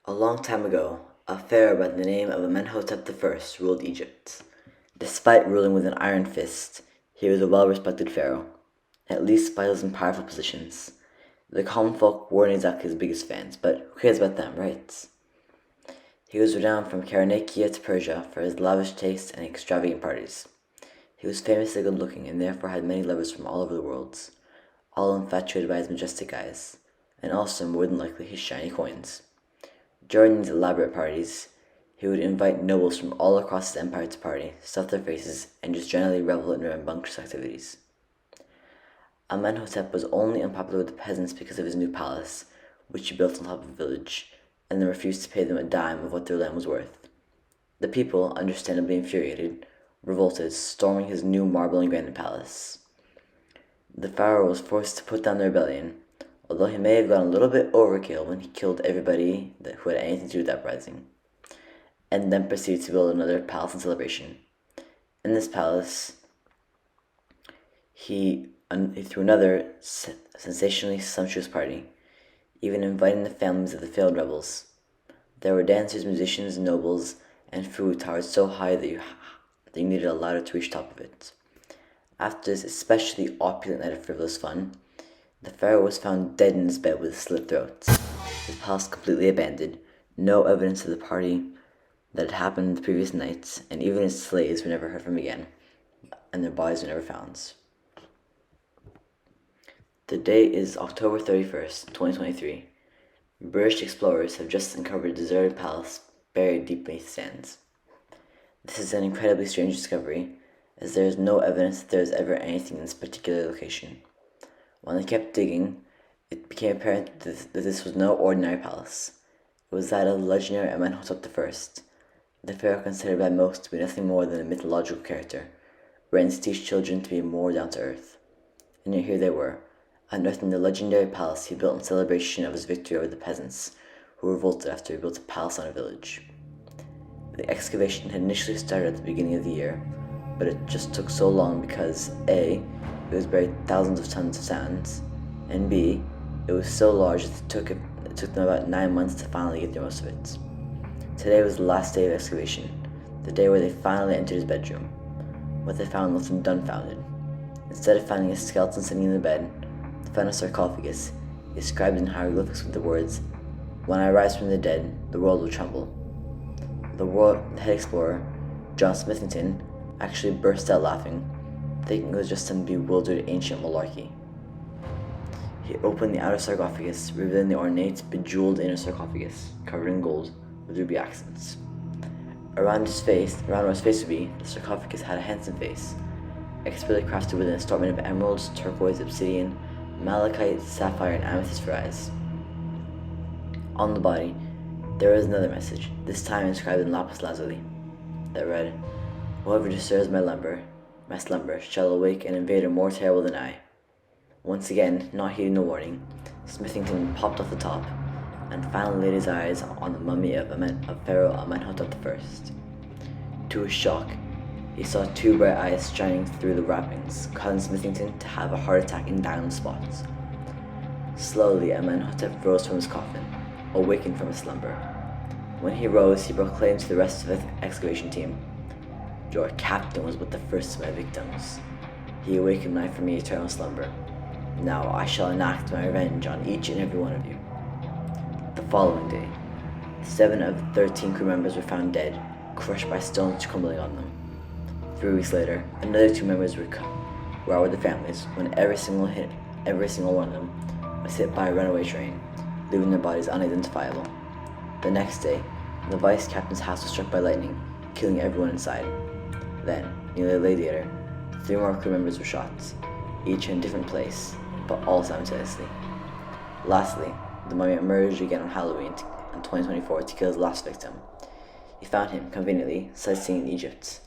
A long time ago, a pharaoh by the name of Amenhotep I ruled Egypt. Despite ruling with an iron fist, he was a well-respected pharaoh, at least by those in powerful positions. The common folk weren't exactly his biggest fans, but who cares about them, right? He was renowned from Cyrenaica to Persia for his lavish taste and extravagant parties. He was famously good-looking and therefore had many lovers from all over the world, all infatuated by his majestic eyes, and also, more than likely, his shiny coins. During these elaborate parties, he would invite nobles from all across his empire to party, stuff their faces, and just generally revel in rambunctious activities. Amenhotep was only unpopular with the peasants because of his new palace, which he built on top of a village, and then refused to pay them a dime of what their land was worth. The people, understandably infuriated, revolted, storming his new marble and granite palace. The pharaoh was forced to put down the rebellion, although he may have gone a little bit overkill when he killed everybody who had anything to do with the uprising, and then proceeded to build another palace in celebration. In this palace, he threw another sensationally sumptuous party, even inviting the families of the failed rebels. There were dancers, musicians, nobles, and food towered so high that you needed a ladder to reach the top of it. After this especially opulent night of frivolous fun, the pharaoh was found dead in his bed with a slit throat, his palace completely abandoned, no evidence of the party that had happened the previous night, and even his slaves were never heard from again, and their bodies were never found. The date is October 31st, 2023. British explorers have just uncovered a deserted palace buried deep beneath sands. This is an incredibly strange discovery, as there is no evidence that there is ever anything in this particular location. When they kept digging, it became apparent that this was no ordinary palace. It was that of the legendary Amenhotep I, the pharaoh considered by most to be nothing more than a mythological character, written to teach children to be more down to earth. And yet here they were, unearthing the legendary palace he built in celebration of his victory over the peasants, who revolted after he built a palace on a village. The excavation had initially started at the beginning of the year, but it just took so long because A, it was buried thousands of tons of sand, and B, it was so large that it took them about 9 months to finally get through most of it. Today was the last day of excavation, the day where they finally entered his bedroom. What they found left them dumbfounded. Instead of finding a skeleton sitting in the bed, they found a sarcophagus, inscribed in hieroglyphics with the words, "When I rise from the dead, the world will tremble." The head explorer, John Smithington, actually burst out laughing, thinking it was just some bewildered ancient malarkey. He opened the outer sarcophagus, revealing the ornate, bejeweled inner sarcophagus, covered in gold, with ruby accents. Around where his face would be, the sarcophagus had a handsome face, expertly crafted with an assortment of emeralds, turquoise, obsidian, malachite, sapphire, and amethyst for eyes. On the body, there was another message, this time inscribed in lapis lazuli, that read, "Whoever disturbs my slumber, shall awake an invader more terrible than I." Once again, not heeding the warning, Smithington popped off the top, and finally laid his eyes on the mummy of Pharaoh Amenhotep I. To his shock, he saw two bright eyes shining through the wrappings, causing Smithington to have a heart attack and die on the spot. Slowly, Amenhotep rose from his coffin, awakened from his slumber. When he rose, he proclaimed to the rest of the excavation team, "Your captain was but the first of my victims. He awakened me from my eternal slumber. Now I shall enact my revenge on each and every one of you." The following day, 7 of the 13 crew members were found dead, crushed by stones crumbling on them. 3 weeks later, another 2 members were out with their families when every single one of them was hit by a runaway train, leaving their bodies unidentifiable. The next day, the vice captain's house was struck by lightning, killing everyone inside. Then, nearly a day later, 3 more crew members were shot, each in a different place, but all simultaneously. Lastly, the mummy emerged again on Halloween in 2024 to kill his last victim. He found him, conveniently, sightseeing in Egypt.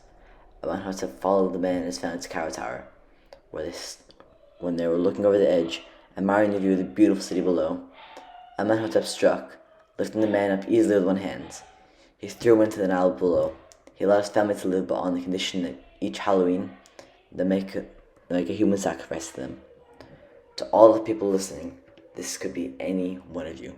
Amenhotep followed the man and his family to Cairo Tower, when they were looking over the edge, admiring the view of the beautiful city below. Amenhotep struck, lifting the man up easily with one hand. He threw him into the Nile below. He allowed his family to live, but on the condition that each Halloween they make a human sacrifice to them. To all the people listening, this could be any one of you.